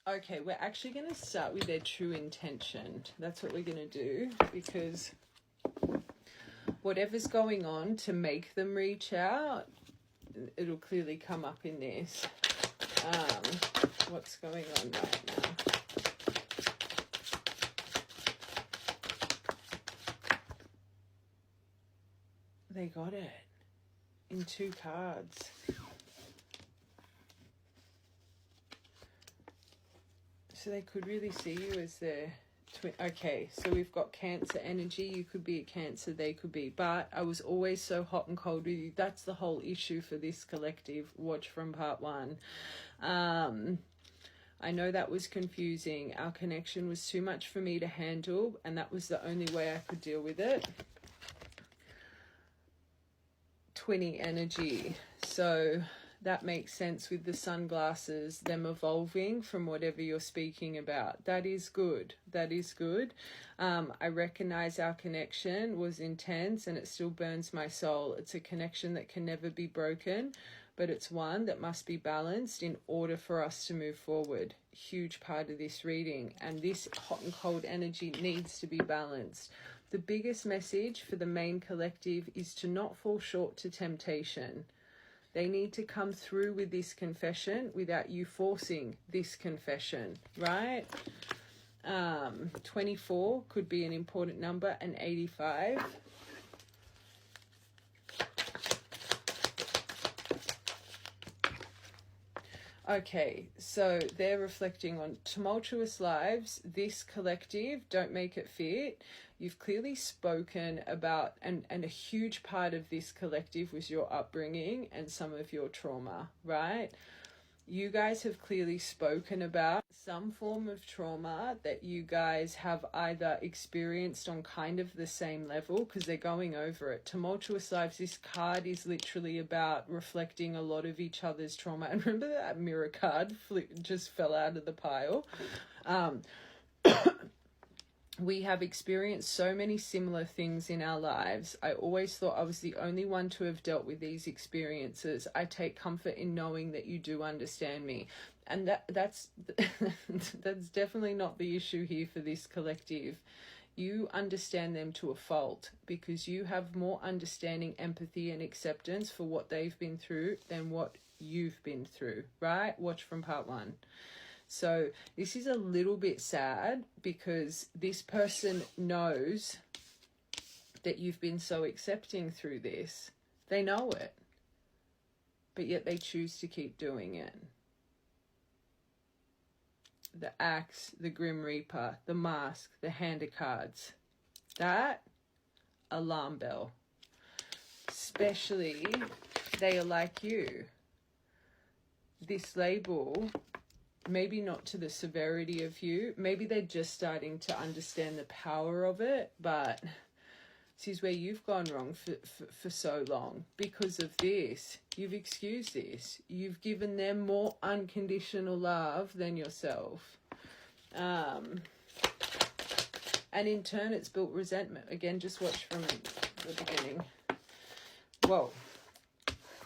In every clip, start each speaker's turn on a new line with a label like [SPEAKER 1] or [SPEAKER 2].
[SPEAKER 1] Okay, we're actually going to start with their true intention. That's what we're going to do, because whatever's going on to make them reach out, it'll clearly come up in this. What's going on right now? They got it in 2 cards. So they could really see you as their twin. Okay, so we've got Cancer energy. You could be a Cancer, they could be. But I was always so hot and cold with you. That's the whole issue for this collective. Watch from part 1. I know that was confusing. Our connection was too much for me to handle, and that was the only way I could deal with it. 20 energy. So that makes sense with the sunglasses, them evolving from whatever you're speaking about. That is good. That is good. I recognize our connection was intense and it still burns my soul. It's a connection that can never be broken, but it's one that must be balanced in order for us to move forward. Huge part of this reading. And this hot and cold energy needs to be balanced. The biggest message for the main collective is to not fall short to temptation. They need to come through with this confession without you forcing this confession, right? 24 could be an important number, and 85. Okay, so they're reflecting on tumultuous lives. This collective, don't make it fit. You've clearly spoken about, and a huge part of this collective was your upbringing and some of your trauma, right? You guys have clearly spoken about some form of trauma that you guys have either experienced on kind of the same level, because they're going over it. Tumultuous lives, this card is literally about reflecting a lot of each other's trauma. And remember that mirror card just fell out of the pile? We have experienced so many similar things in our lives. I always thought I was the only one to have dealt with these experiences. I take comfort in knowing that you do understand me. And that's definitely not the issue here for this collective. You understand them to a fault because you have more understanding, empathy, and acceptance for what they've been through than what you've been through, right? Watch from part 1. So this is a little bit sad because this person knows that you've been so accepting through this. They know it, but yet they choose to keep doing it. The Axe, the Grim Reaper, the Mask, the Hand of Cards. That, alarm bell. Especially, they are like you. This label, maybe not to the severity of you. Maybe they're just starting to understand the power of it, but this is where you've gone wrong for so long. Because of this, you've excused this. You've given them more unconditional love than yourself. And in turn, it's built resentment. Again, just watch from the beginning. Whoa.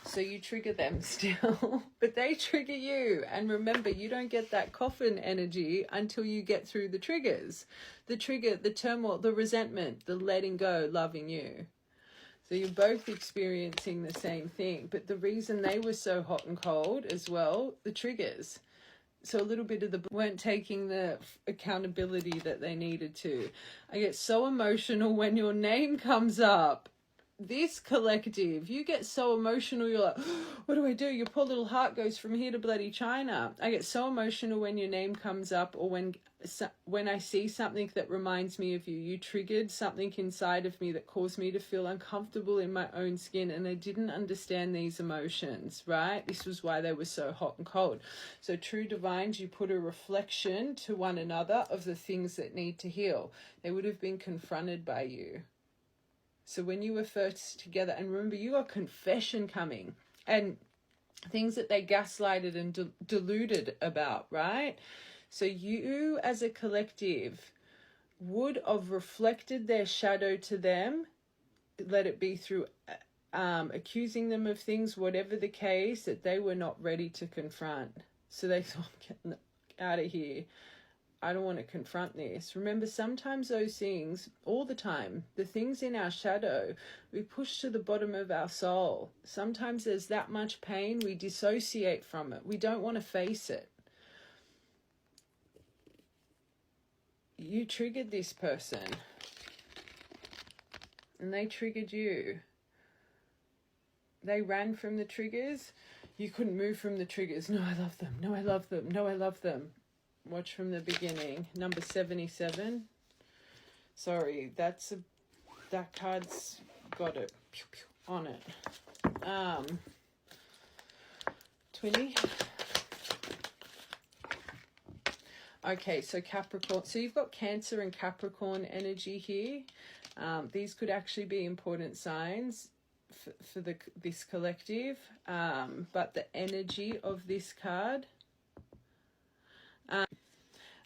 [SPEAKER 1] So you trigger them still, but they trigger you. And remember, you don't get that coffin energy until you get through the triggers. The trigger, the turmoil, the resentment, the letting go, loving you. So you're both experiencing the same thing. But the reason they were so hot and cold as well, the triggers. So a little bit of the weren't taking the accountability that they needed to. I get so emotional when your name comes up. This collective, you get so emotional, you're like, what do I do? Your poor little heart goes from here to bloody China. I get so emotional when your name comes up, or when I see something that reminds me of you. You triggered something inside of me that caused me to feel uncomfortable in my own skin, and I didn't understand these emotions, right? This was why they were so hot and cold. So true divines, you put a reflection to one another of the things that need to heal. They would have been confronted by you. So when you were first together, and remember, you got confession coming and things that they gaslighted and deluded about, right? So you as a collective would have reflected their shadow to them, let it be through accusing them of things, whatever the case, that they were not ready to confront. So they thought, out of here. I don't want to confront this. Remember, sometimes those things, all the time, the things in our shadow, we push to the bottom of our soul. Sometimes there's that much pain, we dissociate from it. We don't want to face it. You triggered this person. And they triggered you. They ran from the triggers. You couldn't move from the triggers. No, I love them. No, I love them. No, I love them. Watch from the beginning. Number 77. Sorry, that card's got it on it. 20. Okay, so Capricorn. So you've got Cancer and Capricorn energy here. These could actually be important signs for this collective. But the energy of this card.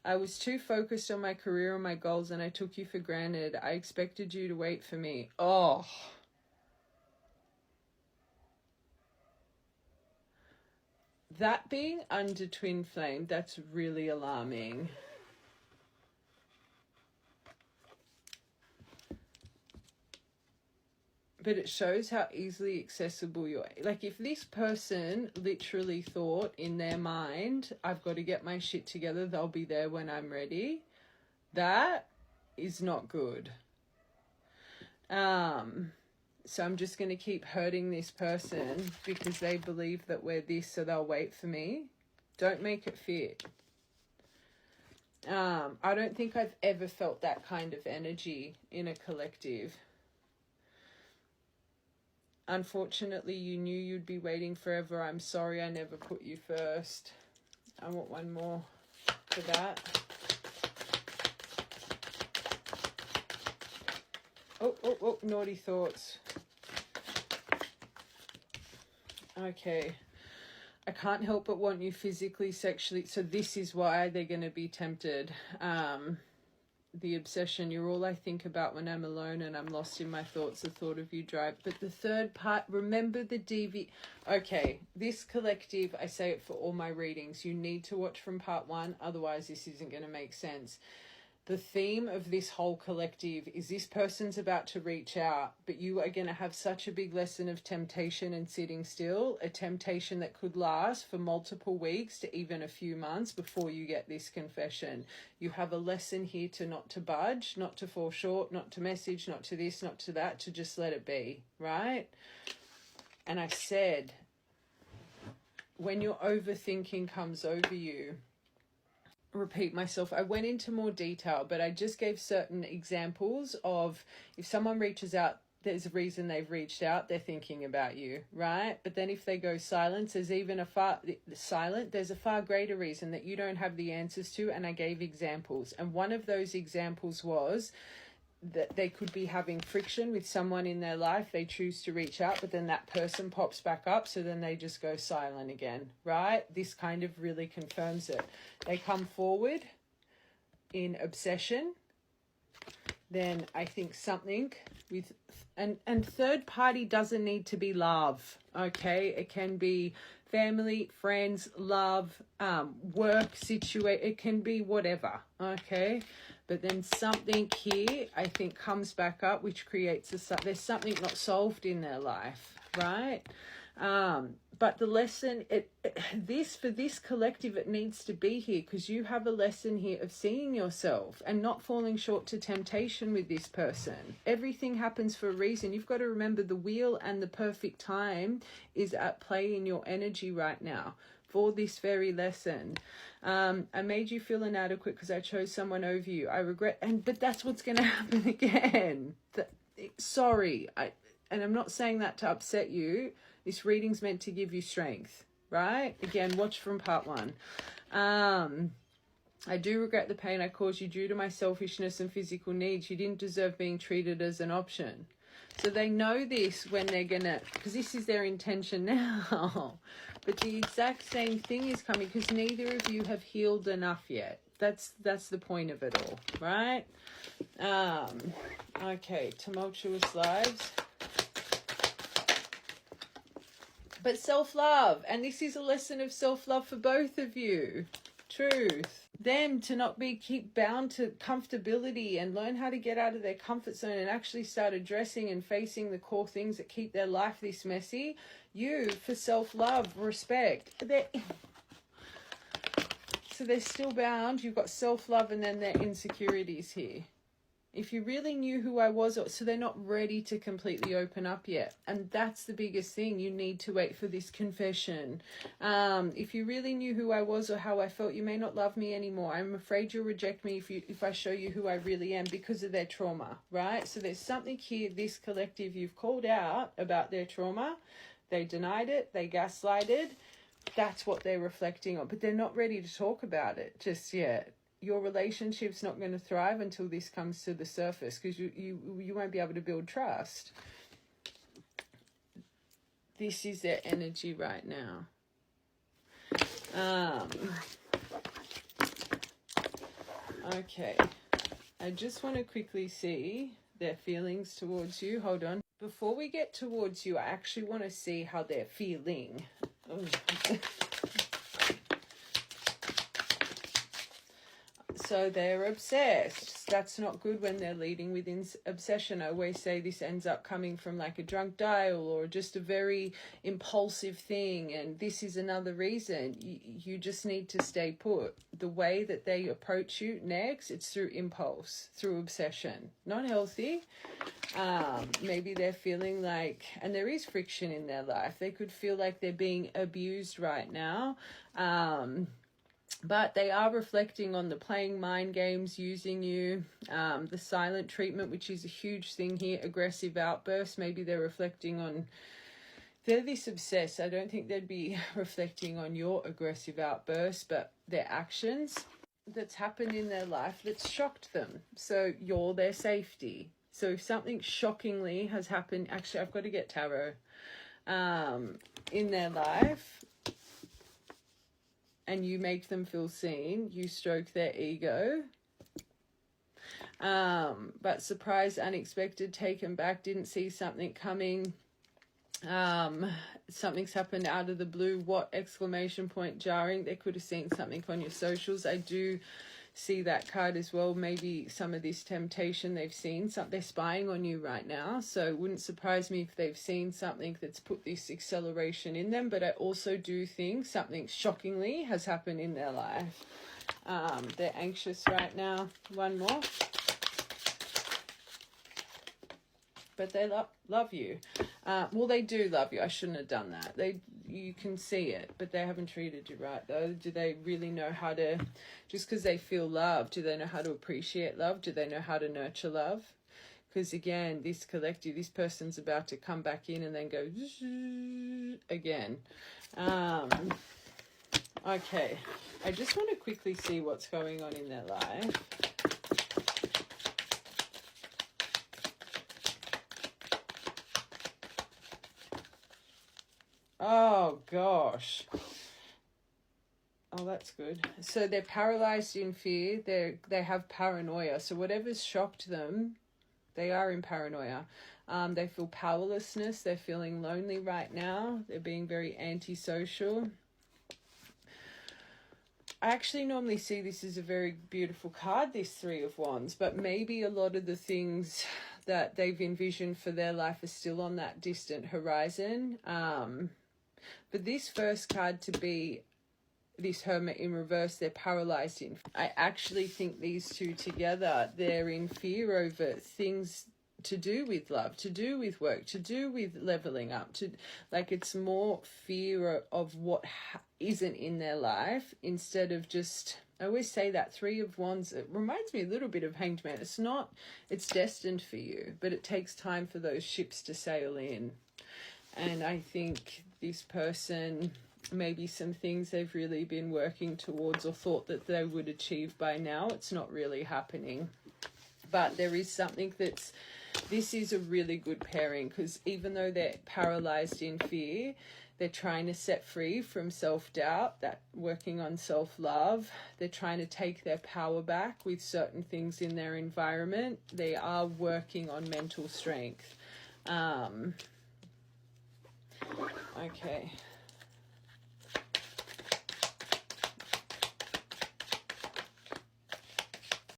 [SPEAKER 1] I was too focused on my career and my goals, and I took you for granted. I expected you to wait for me. Oh. That being under twin flame, that's really alarming. But it shows how easily accessible you are. Like, if this person literally thought in their mind, I've got to get my shit together, they'll be there when I'm ready, that is not good. So I'm just going to keep hurting this person because they believe that we're this, so they'll wait for me. Don't make it fit. I don't think I've ever felt that kind of energy in a collective. Unfortunately, you knew you'd be waiting forever. I'm sorry I never put you first. I want one more for that. Oh, naughty thoughts. Okay. I can't help but want you physically, sexually. So this is why they're going to be tempted. The obsession, you're all I think about when I'm alone and I'm lost in my thoughts. The thought of you drive. But the third part, remember the Okay, this collective, I say it for all my readings. You need to watch from part 1. Otherwise, this isn't going to make sense. The theme of this whole collective is this person's about to reach out, but you are going to have such a big lesson of temptation and sitting still, a temptation that could last for multiple weeks to even a few months before you get this confession. You have a lesson here to not to budge, not to fall short, not to message, not to this, not to that, to just let it be, right? And I said, when your overthinking comes over you, repeat myself, I went into more detail, but I just gave certain examples of if someone reaches out, there's a reason they've reached out, they're thinking about you, right? But then if they go silent, there's a far greater reason that you don't have the answers to, and I gave examples. And one of those examples was that they could be having friction with someone in their life. They choose to reach out, but then that person pops back up, so then they just go silent again, right? This kind of really confirms it. They come forward in obsession. Then I think something with, and third party doesn't need to be love, okay? It can be family, friends, love, work, situation. It can be whatever, okay? But then something here, I think, comes back up, which creates there's something not solved in their life, right? But the lesson, for this collective, it needs to be here because you have a lesson here of seeing yourself and not falling short to temptation with this person. Everything happens for a reason. You've got to remember the wheel and the perfect time is at play in your energy right now for this very lesson. I made you feel inadequate because I chose someone over you. I regret, but that's what's going to happen again. Sorry, and I'm not saying that to upset you. This reading's meant to give you strength, right? Again, watch from part 1. I do regret the pain I caused you due to my selfishness and physical needs. You didn't deserve being treated as an option. So they know this when they're gonna, because this is their intention now. But the exact same thing is coming because neither of you have healed enough yet. That's the point of it all, right? Okay, tumultuous lives. But self-love, and this is a lesson of self-love for both of you. Truth. Them to not be keep bound to comfortability and learn how to get out of their comfort zone and actually start addressing and facing the core things that keep their life this messy. You for self-love, respect. So they're still bound. You've got self-love and then their insecurities here. If you really knew who I was, so they're not ready to completely open up yet. And that's the biggest thing. You need to wait for this confession. If you really knew who I was or how I felt, you may not love me anymore. I'm afraid you'll reject me if I show you who I really am because of their trauma, right? So there's something here, this collective, you've called out about their trauma. They denied it. They gaslighted. That's what they're reflecting on. But they're not ready to talk about it just yet. Your relationship's not going to thrive until this comes to the surface because you won't be able to build trust. This is their energy right now. Okay. I just want to quickly see their feelings towards you. Hold on. Before we get towards you, I actually want to see how they're feeling. So they're obsessed. That's not good when they're leading with obsession. I always say this ends up coming from like a drunk dial or just a very impulsive thing. And this is another reason. You just need to stay put. The way that they approach you next, it's through impulse, through obsession. Not healthy. Maybe they're feeling like, and there is friction in their life. They could feel like they're being abused right now. But they are reflecting on the playing mind games, using you, the silent treatment, which is a huge thing here, aggressive outbursts. Maybe they're reflecting on, they're this obsessed. I don't think they'd be reflecting on your aggressive outbursts, but their actions that's happened in their life that's shocked them. So you're their safety. So if something shockingly has happened, actually, I've got to get tarot, in their life, and you make them feel seen, you stroke their ego. But surprised, unexpected, taken back, didn't see something coming. Something's happened out of the blue. What? Exclamation point, jarring. They could have seen something on your socials. I do see that card as well. Maybe some of this temptation they've seen. They're spying on you right now. So it wouldn't surprise me if they've seen something that's put this acceleration in them. But I also do think something shockingly has happened in their life. They're anxious right now. One more. But they love you. Well, they do love you. I shouldn't have done that. You can see it, but they haven't treated you right, though. Do they really know how to, just because they feel love, do they know how to appreciate love? Do they know how to nurture love? Because, again, this collective, this person's about to come back in and then go again. Okay. I just want to quickly see what's going on in their life. Oh, gosh. Oh, that's good. So they're paralyzed in fear. They have paranoia. So whatever's shocked them, they are in paranoia. They feel powerlessness. They're feeling lonely right now. They're being very antisocial. I actually normally see this as a very beautiful card, this Three of Wands, but maybe a lot of the things that they've envisioned for their life are still on that distant horizon. But this first card to be this Hermit in reverse, they're paralyzed in. I actually think these two together, they're in fear over things to do with love, to do with work, to do with leveling up, like it's more fear of what isn't in their life instead of just, I always say that Three of Wands, it reminds me a little bit of Hanged Man. It's destined for you, but it takes time for those ships to sail in. And I think this person, maybe some things they've really been working towards or thought that they would achieve by now, it's not really happening. But there is something this is a really good pairing, because even though they're paralyzed in fear, they're trying to set free from self-doubt, that working on self-love. They're trying to take their power back with certain things in their environment. They are working on mental strength. Okay,